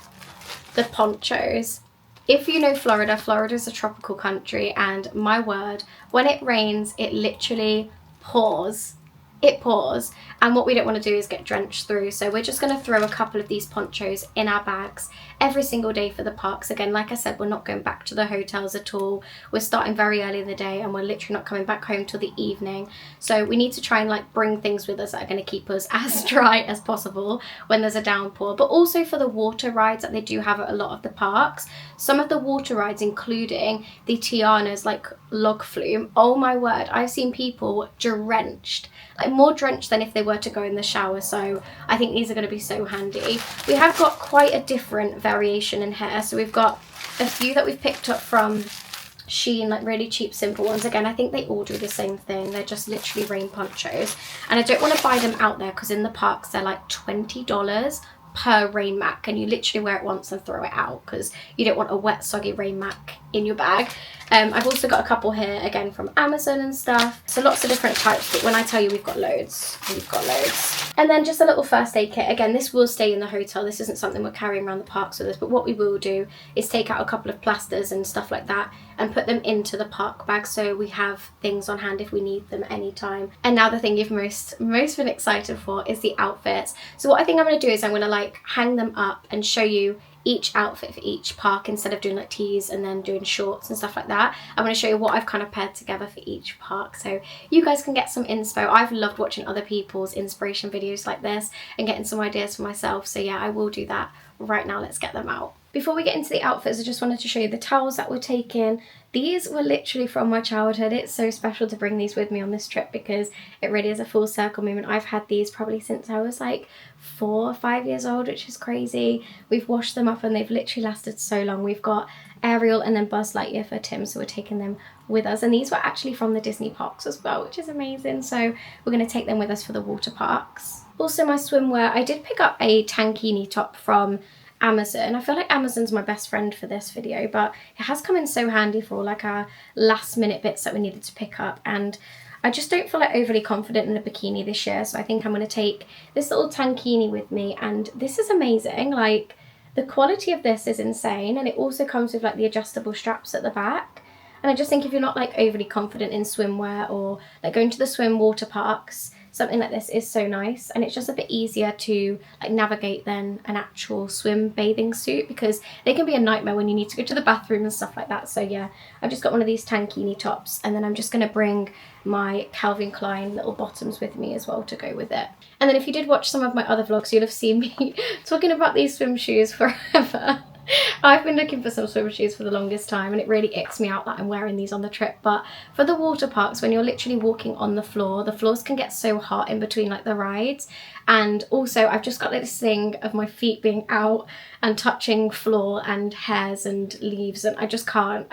the ponchos. If you know Florida, Florida is a tropical country, and my word, when it rains, it literally pours. It pours, and what we don't want to do is get drenched through, so we're just going to throw a couple of these ponchos in our bags every single day for the parks. Again, like I said, we're not going back to the hotels at all. We're starting very early in the day, and we're literally not coming back home till the evening, so we need to try and like bring things with us that are going to keep us as dry as possible when there's a downpour. But also for the water rides that they do have at a lot of the parks, some of the water rides, including the Tiana's like log flume, oh my word, I've seen people drenched, like more drenched than if they were to go in the shower. So I think these are going to be so handy. We have got quite a different variation in here, so we've got a few that we've picked up from Shein, like really cheap simple ones. Again, I think they all do the same thing. They're just literally rain ponchos, and I don't want to buy them out there because in the parks they're like $20 per rain mac, and you literally wear it once and throw it out because you don't want a wet soggy rain mac in your bag. I've also got a couple here again from Amazon and stuff, so lots of different types, but when I tell you we've got loads, we've got loads. And then just a little first aid kit. Again, this will stay in the hotel. This isn't something we're carrying around the parks with us, but what we will do is take out a couple of plasters and stuff like that and put them into the park bag so we have things on hand if we need them anytime. And now the thing you've most been excited for is the outfits. So what I think I'm going to do is I'm going to like hang them up and show you each outfit for each park instead of doing like tees and then doing shorts and stuff like that. I'm going to show you what I've kind of paired together for each park so you guys can get some inspo. I've loved watching other people's inspiration videos like this and getting some ideas for myself, so yeah, I will do that right now. Let's get them out. Before we get into the outfits, I just wanted to show you the towels that we're taking. These were literally from my childhood. It's so special to bring these with me on this trip because it really is a full circle moment. I've had these probably since I was like 4 or 5 years old, which is crazy. We've washed them up and they've literally lasted so long. We've got Ariel and then Buzz Lightyear for Tim, so we're taking them with us. And these were actually from the Disney parks as well, which is amazing. So we're going to take them with us for the water parks. Also my swimwear, I did pick up a tankini top from Amazon. I feel like Amazon's my best friend for this video, but it has come in so handy for all like our last minute bits that we needed to pick up, and I just don't feel like overly confident in a bikini this year, so I think I'm going to take this little tankini with me, and this is amazing. Like, the quality of this is insane, and it also comes with like the adjustable straps at the back. And I just think if you're not like overly confident in swimwear or like going to the swim water parks, something like this is so nice, and it's just a bit easier to like navigate than an actual swim bathing suit, because they can be a nightmare when you need to go to the bathroom and stuff like that. So yeah, I've just got one of these tankini tops, and then I'm just going to bring my Calvin Klein little bottoms with me as well to go with it. And then if you did watch some of my other vlogs, you'll have seen me talking about these swim shoes forever. I've been looking for some swim shoes for the longest time, and it really icks me out that I'm wearing these on the trip. But for the water parks, when you're literally walking on the floors can get so hot in between like the rides. And also I've just got like this thing of my feet being out and touching floor and hairs and leaves, and I just can't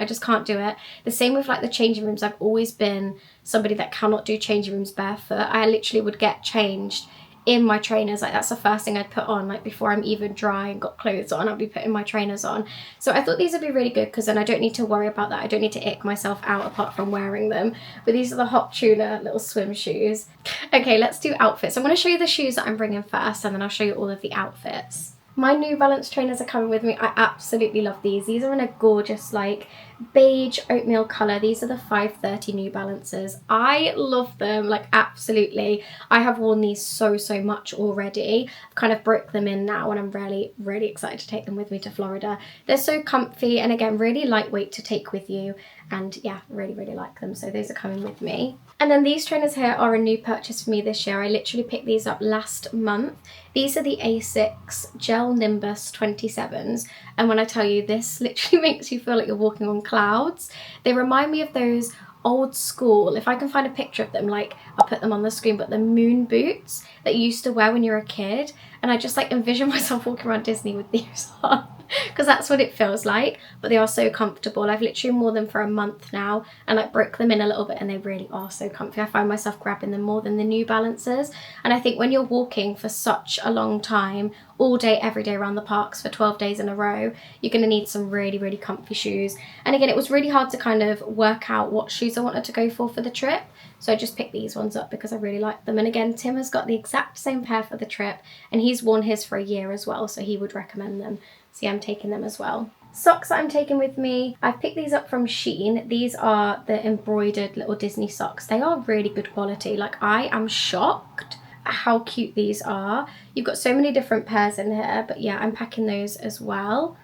do it. The same with like the changing rooms. I've always been somebody that cannot do changing rooms barefoot. I literally would get changed in my trainers, like that's the first thing I'd put on, like before I'm even dry and got clothes on, I'll be putting my trainers on. So I thought these would be really good, because then I don't need to worry about that. I don't need to ick myself out apart from wearing them. But these are the Hot Tuna little swim shoes. Okay, let's do outfits. I'm going to show you the shoes that I'm bringing first, and then I'll show you all of the outfits. My New Balance trainers are coming with me. I absolutely love these. These are in a gorgeous like beige oatmeal colour. These are the 530 New Balances. I love them, like absolutely. I have worn these so much already. I've kind of broke them in now, and I'm really excited to take them with me to Florida. They're so comfy, and again really lightweight to take with you, and yeah, really like them. So those are coming with me. And then these trainers here are a new purchase for me this year. I literally picked these up last month. These are the Asics Gel Nimbus 27s, and when I tell you, this literally makes you feel like you're walking on clouds. They remind me of those old school, if I can find a picture of them, like I'll put them on the screen, but the moon boots that you used to wear when you were a kid, and I just like envision myself walking around Disney with these on, because that's what it feels like. But they are so comfortable. I've literally worn them for a month now, and like broke them in a little bit, and they really are so comfy. I find myself grabbing them more than the New Balances, and I think when you're walking for such a long time, all day every day around the parks for 12 days in a row, you're going to need some really comfy shoes. And again, it was really hard to kind of work out what shoes I wanted to go for the trip, so I just picked these ones up because I really like them. And again, Tim has got the exact same pair for the trip, and he's worn his for a year as well, so he would recommend them. So yeah, I'm taking them as well. Socks that I'm taking with me, I've picked these up from Shein. These are the embroidered little Disney socks. They are really good quality. Like, I am shocked at how cute these are. You've got so many different pairs in here, but yeah, I'm packing those as well.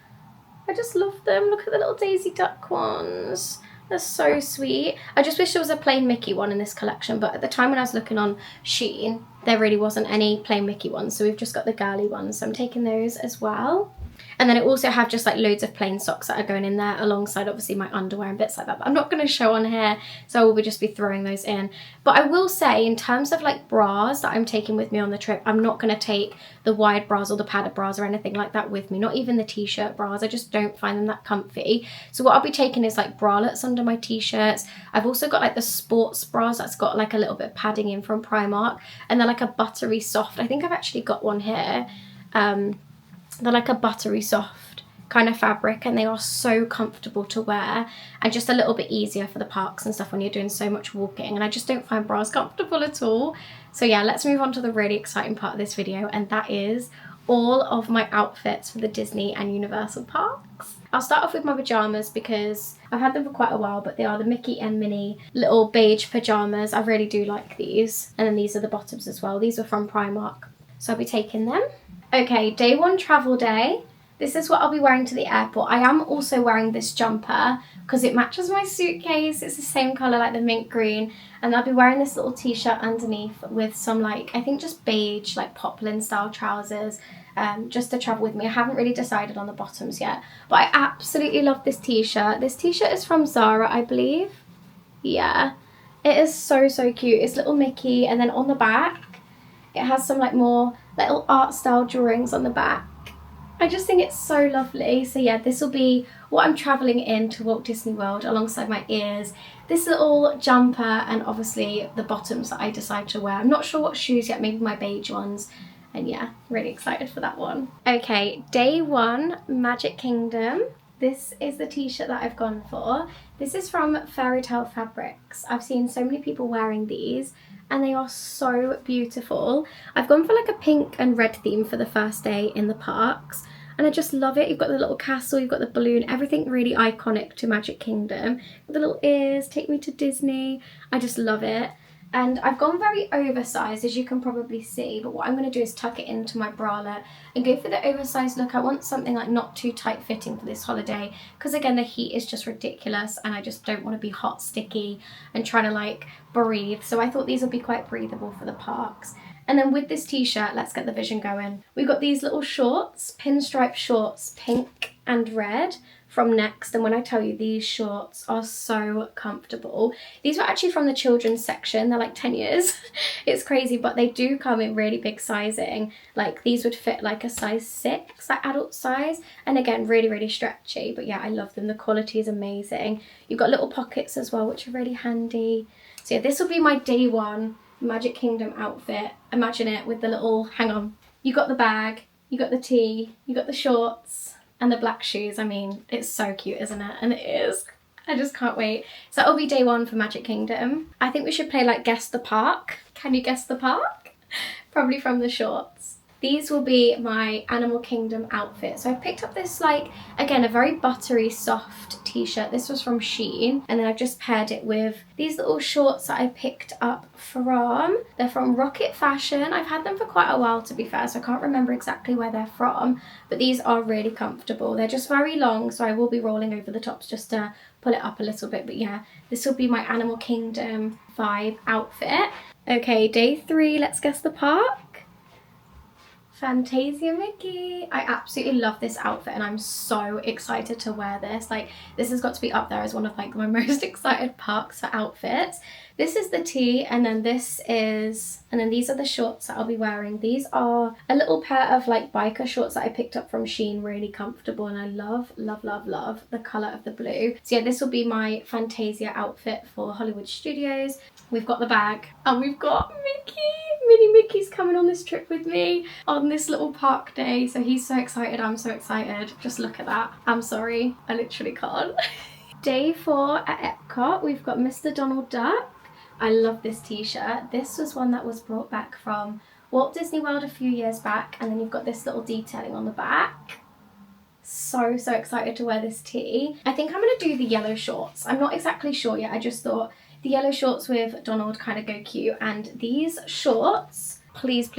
I just love them. Look at the little Daisy Duck ones. They're so sweet. I just wish there was a plain Mickey one in this collection, but at the time when I was looking on Shein, there really wasn't any plain Mickey ones, so we've just got the girly ones, so I'm taking those as well. And then I also have just like loads of plain socks that are going in there, alongside obviously my underwear and bits like that, but I'm not going to show on here, so I will just be throwing those in. But I will say, in terms of like bras that I'm taking with me on the trip, I'm not going to take the wide bras or the padded bras or anything like that with me, not even the t-shirt bras. I just don't find them that comfy. So what I'll be taking is like bralettes under my t-shirts. I've also got like the sports bras that's got like a little bit of padding in from Primark, and they're like a buttery soft. I think I've actually got one here. They're like a buttery soft kind of fabric, and they are so comfortable to wear, and just a little bit easier for the parks and stuff when you're doing so much walking, and I just don't find bras comfortable at all. So yeah, let's move on to the really exciting part of this video, and that is all of my outfits for the Disney and Universal parks. I'll start off with my pyjamas because I've had them for quite a while, but they are the Mickey and Minnie little beige pyjamas. I really do like these. And then these are the bottoms as well. These were from Primark, so I'll be taking them. Okay, day one travel day. This is what I'll be wearing to the airport. I am also wearing this jumper because it matches my suitcase. It's the same colour, like the mint green. And I'll be wearing this little t-shirt underneath with some like, I think just beige, like poplin style trousers, just to travel with me. I haven't really decided on the bottoms yet, but I absolutely love this t-shirt. This t-shirt is from Zara, I believe. Yeah, it is so cute. It's little Mickey, and then on the back, it has some like more little art style drawings on the back. I just think it's so lovely. So yeah, this will be what I'm travelling in to Walt Disney World, alongside my ears, this little jumper, and obviously the bottoms that I decide to wear. I'm not sure what shoes yet, maybe my beige ones. And yeah, really excited for that one. Okay, day one, Magic Kingdom. This is the t-shirt that I've gone for. This is from Fairy Tale Fabrics. I've seen so many people wearing these, and they are so beautiful. I've gone for like a pink and red theme for the first day in the parks, and I just love it. You've got the little castle, you've got the balloon, everything really iconic to Magic Kingdom. The little ears, take me to Disney. I just love it. And I've gone very oversized, as you can probably see, but what I'm going to do is tuck it into my bralette and go for the oversized look. I want something like not too tight fitting for this holiday, because again the heat is just ridiculous and I just don't want to be hot, sticky and trying to like breathe. So I thought these would be quite breathable for the parks. And then with this t-shirt, let's get the vision going. We've got these little shorts, pinstripe shorts, pink and red, from Next, and when I tell you, these shorts are so comfortable. These were actually from the children's section. They're like 10 years. It's crazy, but they do come in really big sizing. Like these would fit like a size 6, like adult size, and again really stretchy. But yeah, I love them. The quality is amazing. You've got little pockets as well, which are really handy. So yeah, this will be my day one Magic Kingdom outfit. Imagine it with the little, hang on, you got the bag, you got the tee, you got the shorts and the black shoes. I mean, it's so cute, isn't it? And it is. I just can't wait. So that'll be day one for Magic Kingdom. I think we should play like Guess the Park. Can you guess the park? Probably from the shorts. These will be my Animal Kingdom outfit. So I picked up this, like, again, a very buttery, soft t-shirt. This was from Shein. And then I've just paired it with these little shorts that I picked up from. They're from Rocket Fashion. I've had them for quite a while, to be fair, so I can't remember exactly where they're from. But these are really comfortable. They're just very long, so I will be rolling over the tops just to pull it up a little bit. But yeah, this will be my Animal Kingdom vibe outfit. Okay, day 3, let's guess the park. Fantasia Mickey. I absolutely love this outfit and I'm so excited to wear this. Like, this has got to be up there as one of like my most excited parks for outfits. This is the tee, and then this is, and then these are the shorts that I'll be wearing. These are a little pair of like biker shorts that I picked up from Shein, really comfortable, and I love the colour of the blue. So yeah, this will be my Fantasia outfit for Hollywood Studios. We've got the bag and we've got Mickey. Mini Mickey's coming on this trip with me on this little park day. So he's so excited, I'm so excited. Just look at that. I'm sorry, I literally can't. Day 4 at Epcot, we've got Mr. Donald Duck. I love this t-shirt. This was one that was brought back from Walt Disney World a few years back, and then you've got this little detailing on the back. So excited to wear this tee. I think I'm gonna do the yellow shorts. I'm not exactly sure yet. I just thought the yellow shorts with Donald kind of go cute, and these shorts, please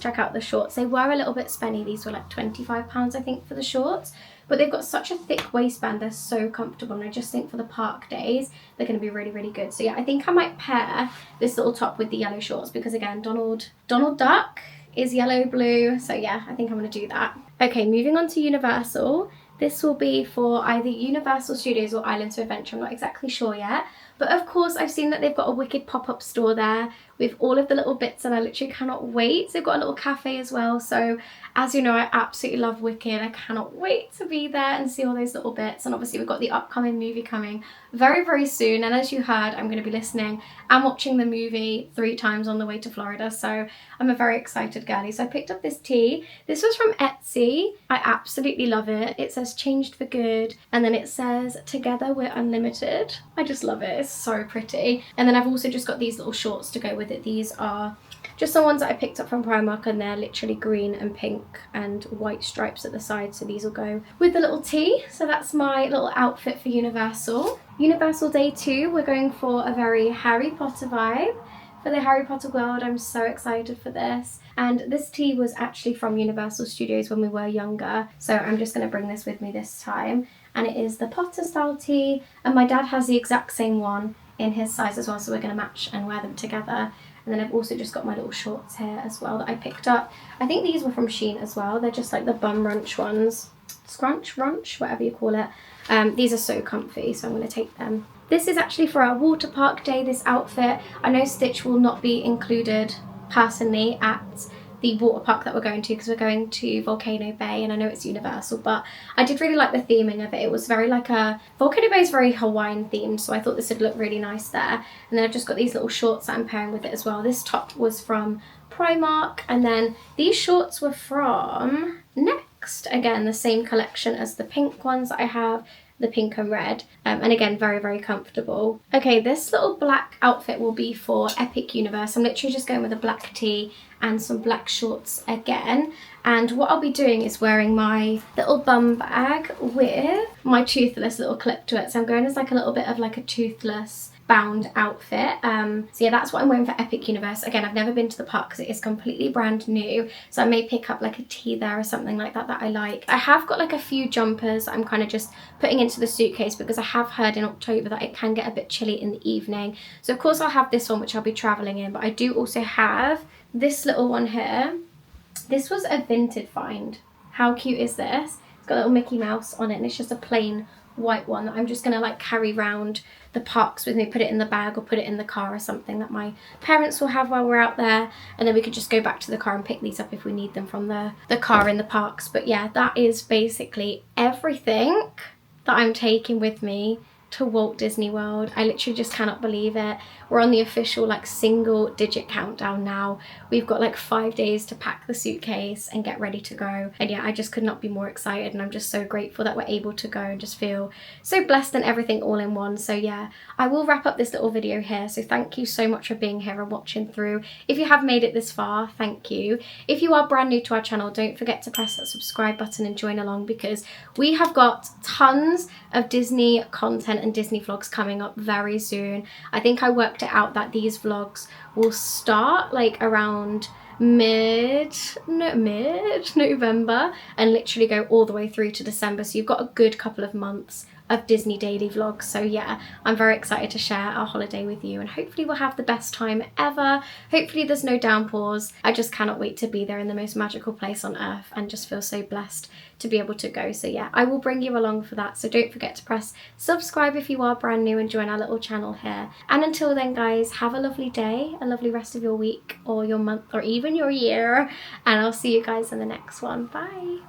check out the shorts. They were a little bit spenny. These were like £25 I think for the shorts, but they've got such a thick waistband. They're so comfortable, and I just think for the park days they're going to be really good. So yeah, I think I might pair this little top with the yellow shorts, because again, Donald Duck is yellow blue. So yeah, I think I'm going to do that. Okay, moving on to Universal. This will be for either Universal Studios or Islands of Adventure. I'm not exactly sure yet. But of course, I've seen that they've got a wicked pop-up store there with all of the little bits, and I literally cannot wait. They've got a little cafe as well. So as you know, I absolutely love Wicked. I cannot wait to be there and see all those little bits. And obviously we've got the upcoming movie coming very soon. And as you heard, I'm going to be listening and watching the movie 3 times on the way to Florida. So I'm a very excited girly. So I picked up this tee. This was from Etsy. I absolutely love it. It says changed for good. And then it says together we're unlimited. I just love it. It's so pretty. And then I've also just got these little shorts to go with it. These are just the ones that I picked up from Primark, and they're literally green and pink and white stripes at the side, so these will go with the little tee. So that's my little outfit for Universal. Universal day 2, we're going for a very Harry Potter vibe. For the Harry Potter world, I'm so excited for this. And this tee was actually from Universal Studios when we were younger, so I'm just going to bring this with me this time. And it is the Potter style tee, and my dad has the exact same one in his size as well, so we're going to match and wear them together. And then I've also just got my little shorts here as well that I picked up. I think these were from Shein as well. They're just like the bum runch ones. Scrunch, runch, whatever you call it. These are so comfy, so I'm going to take them. This is actually for our water park day, this outfit. I know Stitch will not be included personally at the water park that we're going to, because we're going to Volcano Bay, and I know it's Universal, but I did really like the theming of it. It was very like a, Volcano Bay is very Hawaiian themed, so I thought this would look really nice there. And then I've just got these little shorts that I'm pairing with it as well. This top was from Primark, and then these shorts were from Next. Again, the same collection as the pink ones that I have, the pink and red, and again very comfortable. Okay, this little black outfit will be for Epic Universe. I'm literally just going with a black tee and some black shorts again, and what I'll be doing is wearing my little bum bag with my toothless little clip to it. So I'm going as like a little bit of like a toothless bound outfit. So yeah, that's what I'm wearing for Epic Universe. Again, I've never been to the park because it is completely brand new, so I may pick up like a tee there or something like that that I like. I have got like a few jumpers that I'm kind of just putting into the suitcase because I have heard in October that it can get a bit chilly in the evening. So of course I'll have this one, which I'll be traveling in, but I do also have this little one here. This was a Vinted find. How cute is this? It's got a little Mickey Mouse on it, and it's just a plain white one that I'm just gonna like carry round the parks with me, put it in the bag or put it in the car or something that my parents will have while we're out there, and then we could just go back to the car and pick these up if we need them from the car in the parks. But yeah, that is basically everything that I'm taking with me to Walt Disney World. I literally just cannot believe it. We're on the official like single digit countdown now. We've got like 5 days to pack the suitcase and get ready to go. And yeah, I just could not be more excited, and I'm just so grateful that we're able to go and just feel so blessed and everything all in one. So yeah, I will wrap up this little video here. So thank you so much for being here and watching through. If you have made it this far, thank you. If you are brand new to our channel, don't forget to press that subscribe button and join along, because we have got tons of Disney content and Disney vlogs coming up very soon. I think I worked it out that these vlogs will start like around mid-November and literally go all the way through to December. So you've got a good couple of months of Disney daily vlogs. So yeah, I'm very excited to share our holiday with you, and hopefully we'll have the best time ever. Hopefully there's no downpours. I just cannot wait to be there in the most magical place on earth, and just feel so blessed to be able to go. So yeah, I will bring you along for that. So don't forget to press subscribe if you are brand new and join our little channel here. And until then guys, have a lovely day, a lovely rest of your week or your month or even your year, and I'll see you guys in the next one. Bye.